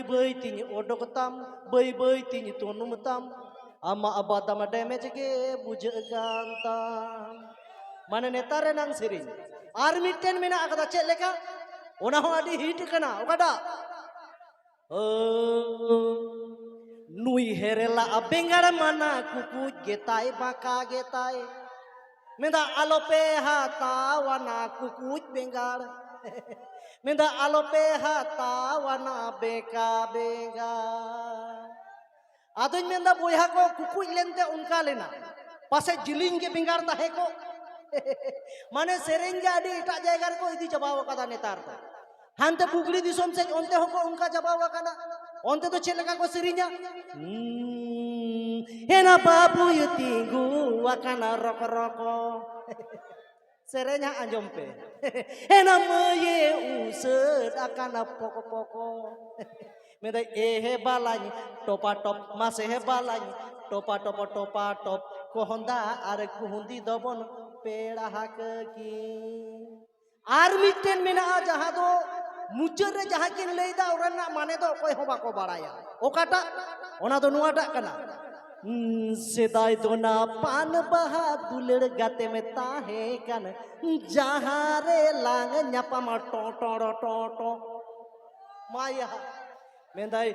ᱵᱟᱹᱭ ᱛᱤᱧ ᱚᱰᱚᱠ ᱛᱟᱢ ᱵᱟᱹᱭ ᱵᱟᱹᱭ ᱛᱤᱧ ᱛᱩᱱᱩᱢ ᱛᱟᱢ ᱟᱢᱟᱜ ᱵᱟᱫᱟᱢ ᱰᱮᱢᱮᱡ ᱜᱮ ᱵᱩᱡᱷᱟᱹᱜ ᱠᱟᱱ ᱛᱟᱢ ᱢᱟᱱᱮ ᱱᱮᱛᱟᱨ ᱨᱮᱱᱟᱝ ᱥᱮᱨᱮᱧ ᱟᱨ ᱢᱤᱫᱴᱮᱱ ᱢᱮᱱᱟᱜ ᱟᱠᱟᱫᱟ ᱪᱮᱫ ᱞᱮᱠᱟ ᱚᱱᱟ ᱦᱚᱸ ᱟᱹᱰᱤ ᱦᱤᱴ ᱠᱟᱱᱟ ᱚᱠᱟᱴᱟᱜ ᱱᱩᱭ ᱦᱮᱨᱮᱞᱟ ᱵᱮᱸᱜᱟᱲ ᱢᱟᱱᱟ ᱠᱩᱠᱩᱡ ᱜᱮᱛᱟᱭ ᱵᱟᱸᱠᱟ ᱜᱮᱛᱟᱭ ᱢᱮᱱᱫᱟ ᱟᱞᱚᱯᱮ ᱦᱟᱛᱟᱣᱟᱱᱟ ᱠᱩᱠᱩᱡ ᱵᱮᱸᱜᱟᱲ ᱢᱮᱱᱫᱟ ᱟᱞᱚᱯᱮ ᱦᱟᱛᱟᱣᱟᱱᱟ ᱵᱮᱸᱠᱟ ᱵᱮᱸᱜᱟᱲ ᱟᱫᱚᱧ ᱢᱮᱱᱫᱟ ᱵᱚᱭᱦᱟ ᱠᱚ ᱠᱩᱠᱩᱡ ᱞᱮᱱᱛᱮ ᱚᱱᱠᱟ ᱞᱮᱱᱟ ᱯᱟᱥᱮ ᱡᱤᱞᱤᱧ ᱜᱮ ᱵᱮᱸᱜᱟᱲ ᱛᱟᱦᱮᱸ ᱠᱚ ᱢᱟᱱᱮ ᱥᱮᱨᱮᱧ ᱜᱮ ᱟᱹᱰᱤ ᱮᱴᱟᱜ ᱡᱟᱭᱜᱟ ᱨᱮᱠᱚ ᱤᱫᱤ ᱪᱟᱵᱟᱣ ᱟᱠᱟᱫᱟ ᱱᱮᱛᱟᱨ ᱫᱚ ᱦᱟᱱᱛᱮ ᱯᱩᱜᱽᱞᱤ ᱫᱤᱥᱚᱢ ᱥᱮᱫ ᱚᱱᱛᱮ ᱦᱚᱸᱠᱚ ᱚᱱᱠᱟ ᱪᱟᱵᱟᱣ ᱟᱠᱟᱱᱟ ᱚᱱᱛᱮ ᱫᱚ ᱪᱮᱫ ᱞᱮᱠᱟ ᱠᱚ ᱥᱮᱨᱮᱧᱟ ᱦᱮᱱᱟ ᱵᱟᱵᱩᱭ ᱛᱤᱸᱜᱩ ᱟᱠᱟᱱᱟ ᱨᱚᱠ ᱨᱚᱠᱚ ᱥᱮᱨᱮᱧ ᱦᱟᱸᱜ ᱟᱸᱡᱚᱢ ᱯᱮ ᱦᱮᱱᱟ ᱢᱟᱹᱭᱮ ᱩᱥᱟᱹᱫ ᱟᱠᱟᱱᱟ ᱯᱚᱠᱚ ᱯᱚᱠᱚ ᱢᱮᱱᱫᱟᱭ ᱮ ᱵᱟᱞᱟᱧ ᱴᱚᱯᱟ ᱴᱚᱯ ᱢᱟᱥᱮ ᱵᱟᱞᱟᱧ ᱴᱚᱯᱟ ᱴᱚᱯ ᱴᱚᱯᱟ ᱴᱚᱯ ᱠᱚᱦᱚᱸᱫᱟ ᱟᱨ ᱠᱩᱦᱩᱸᱫᱤ ᱫᱚᱵᱚᱱ ᱯᱮᱲᱟ ᱦᱟᱠᱟᱠᱤᱱ ᱟᱨ ᱢᱤᱫᱴᱮᱱ ᱢᱮᱱᱟᱜᱼᱟ ᱡᱟᱦᱟᱸ ᱫᱚ ᱢᱩᱪᱟᱹᱫ ᱨᱮ ᱡᱟᱦᱟᱸ ᱠᱤᱱ ᱞᱟᱹᱭᱫᱟ ᱚᱱᱟ ᱨᱮᱱᱟᱜ ᱢᱟᱱᱮ ᱫᱚ ᱚᱠᱚᱭ ᱦᱚᱸ ᱵᱟᱠᱚ ᱵᱟᱲᱟᱭᱟ ᱚᱠᱟᱴᱟᱜ ᱚᱱᱟ ᱫᱚ ᱱᱚᱣᱟᱴᱟᱜ ᱠᱟᱱᱟ ᱥᱮᱫᱟᱭ ᱫᱚ ᱱᱟ ᱯᱟᱱ ᱵᱟᱦᱟ ᱫᱩᱞᱟᱹᱲ ᱜᱟᱛᱮ ᱢᱮ ᱛᱟᱦᱮᱸ ᱠᱟᱱ ᱡᱟᱦᱟᱸ ᱨᱮ ᱞᱟᱝ ᱧᱟᱯᱟᱢᱟ ᱴᱚᱴᱚᱲ ᱴᱚᱴᱚ ᱢᱟᱭᱟ ᱢᱮᱱᱫᱟᱭ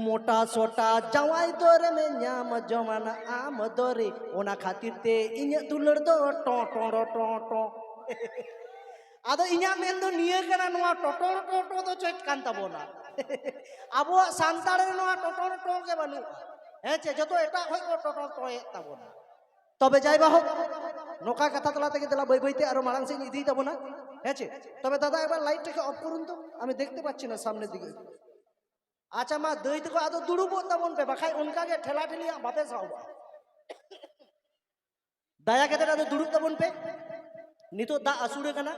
मोटा सोटा जवाई दौरे में ᱧᱟᱢ जमाना आम दौरे ओना खातिर ते इᱧ दुलड़ दो टोटोड़ टोटो आदो इᱧा मेन दो निया कना नोआ टोटोड़ टोटो दो चेक कान ताबोना आबो सांताड़ रे नोआ टोटोड़ टो के बानु हे चे जतो एटा होय को टोटोड़ टोए ताबोना तबे जाय बाहो नोका कथा तला तेगे देला बई बईते आरो मारांग से इदी ताबोना हे चे तबे दादा একবার লাইটটাকে অফ করুন তো আমি দেখতে পাচ্ছি না সামনের দিকে আচ্ছা মা দই থেকে আদো দুড়ুবো তেমন পে বাখাই উনকাকে ঠেলা ঠেলিয়া বাপে সাওয়া দায়া কেটে আদো দুড়ুব তেমন পে নিতো দা আসুড়ে কানা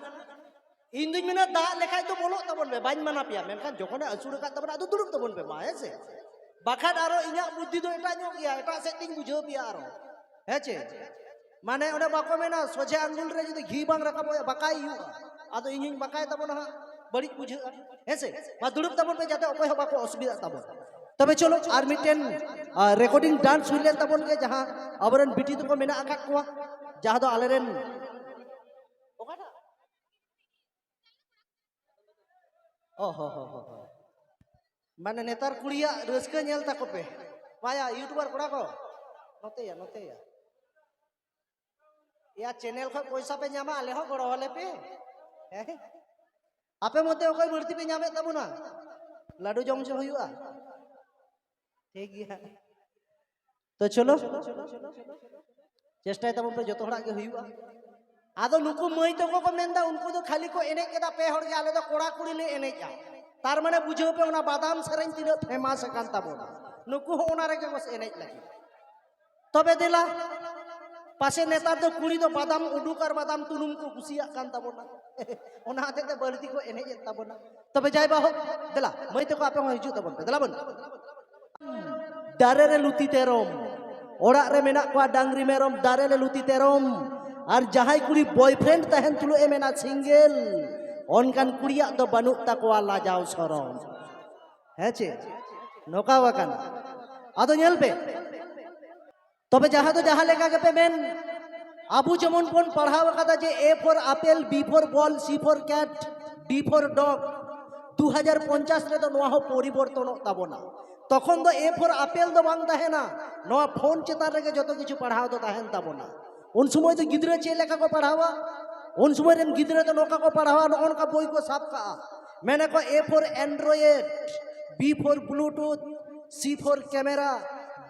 ᱤᱧ ᱫᱩᱧ ᱢᱮᱱᱟ ᱫᱟᱜ ᱞᱮᱠᱷᱟᱡ ᱫᱚ ᱵᱚᱞᱚᱜ ᱛᱟᱵᱚᱱ ᱯᱮ ᱵᱟᱹᱧ ᱢᱟᱱᱟ ᱯᱮᱭᱟ ᱢᱮᱱᱠᱷᱟᱱ ᱡᱚᱠᱷᱚᱱᱮ ᱟᱹᱥᱩᱲ ᱟᱠᱟᱫ ᱛᱟᱵᱚᱱᱟ ᱟᱫᱚ ᱫᱩᱲᱩᱵ ᱛᱟᱵᱚᱱ ᱯᱮ ᱢᱟ ᱦᱮᱸᱥᱮ ᱵᱟᱠᱷᱟᱱ ᱟᱨᱚ ᱤᱧᱟᱹᱜ ᱵᱩᱫᱽᱫᱷᱤ ᱫᱚ ᱮᱴᱟᱜ ᱧᱚᱜ ᱜᱮᱭᱟ ᱮᱴᱟᱜ ᱥᱮᱫ ᱛᱤᱧ ᱵᱩᱡᱷᱟᱹᱣ ᱯᱮᱭᱟ ᱟᱨᱚ ᱦᱮᱸᱪᱮ ᱢᱟᱱᱮ ᱚᱸᱰᱮ ᱵᱟᱠᱚ ᱢᱮᱱᱟ ᱥᱚᱡᱷᱮ ᱟঙ্গুল ᱨᱮ ᱡᱩᱫᱤ ᱜᱷᱤ ᱵᱟᱝ ᱨᱟᱠᱟᱵᱚᱜᱼᱟ ᱵᱟᱠᱟᱭ ᱦᱩᱭᱩᱜᱼᱟ ᱟᱫᱚ ᱤᱧᱤᱧ ᱵᱟᱠᱟᱭ ᱛᱟᱵᱚᱱᱟ ᱦᱟᱸᱜ ᱵᱟᱹᱲᱤᱡ ᱵᱩᱡᱷᱟᱹᱜᱼᱟ ᱦᱮᱸᱥᱮ ᱢᱟ ᱫᱩᱲᱩᱵ ᱛᱟᱵᱚᱱ ᱯᱮ ᱡᱟᱛᱮ ᱚᱠᱚᱭ ᱦᱚᱸ ᱵᱟᱠᱚ ᱚᱥᱩᱵᱤᱫᱷᱟᱜ ᱛᱟᱵᱚᱱ तबे चलो आर मिटेन रेकर्डिंग डांस हुई लेन तबन के जहां अबरन बिटी तो को मेना आकात को जहां दो आलेरेन ओकाटा ओ हो माने नेतार कुड़िया रस्का नेल ताको पे माया यूट्यूबर कोड़ा को नोते या या चैनल को पैसा पे ᱧᱟᱢᱟ आले हो गड़ो वाले पे आपे मते ओकय बर्ती पे ᱧᱟᱢे तबुना लाडू जम से हुआ ठीक गया तो चलो चेष्टा तब पे जो हड़ा के हुआ आदो नुकु मई तको को मेंदा उनको तो खाली को एने केदा पे हड़ के आले दो कोड़ा कुड़ी ले एनेजा तार माने बुझो पे ओना बादाम सेरेन तिना फेमस कान ताबोना नुकु हो ओना रे के बस एनेज लागी तबे देला पासे नेता तो कुड़ी तो बादाम उडुकार बादाम तुनुम को कुसिया कान ताबोना ओना हाते ते बर्ती को एनेज ताबोना तबे जाय बाहो देला मई तको आपे हो हिजु ताबोन पे देला बन दारे रे लुती तेरम ओड़ा रे मेना को डांगरी मेरम दारे रे लुती तेरम और जहाई कुड़ी बॉयफ्रेंड तहन तुलो ए मेना सिंगल ओनकान कुड़िया दो बानुक ताकोआ लाजाव सरम हेचे नोका वाकान आदो नेल पे तबे जहां तो जहां लेका के पे मेन आबू जमन कोन पढ़ाव कदा जे A for apple B for ball C for cat D for dog 2050 रे तो नोआ हो परिवर्तन ताबोना तखन दो ए फॉर एप्पल दो बांग ताहेना नोआ फोन चेतान रे जतो किछु पढ़ाव दो ताहेन ताबोना उन समय तो गिदरे चे लेका को पढ़ावा उन समय रेन गिदरे तो नोका को पढ़ावा नोन का बोई को साफ का मैंने को A for Android B for Bluetooth C for camera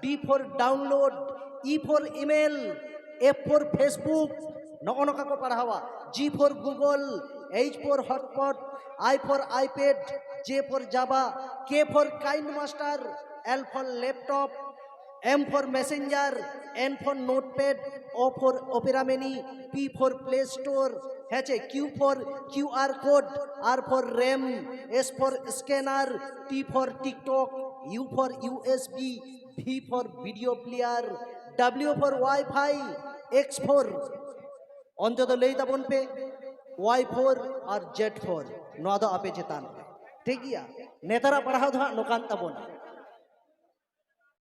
D for download E for email F for Facebook नोका को पढ़ावा G for Google H for hotspot I for iPad J for Java K for KineMaster L for laptop M for Messenger N for Notepad O for Opera Mini P for Play Store हैचे Q for QR code R for RAM S for scanner T for TikTok U for USB V for video player W for WiFi X for अंत तो ले तबन पे Y for और Z for नोआ दो आपे चेतान ठीक गया नेतारा पढ़ाओ दो नोकान तबोना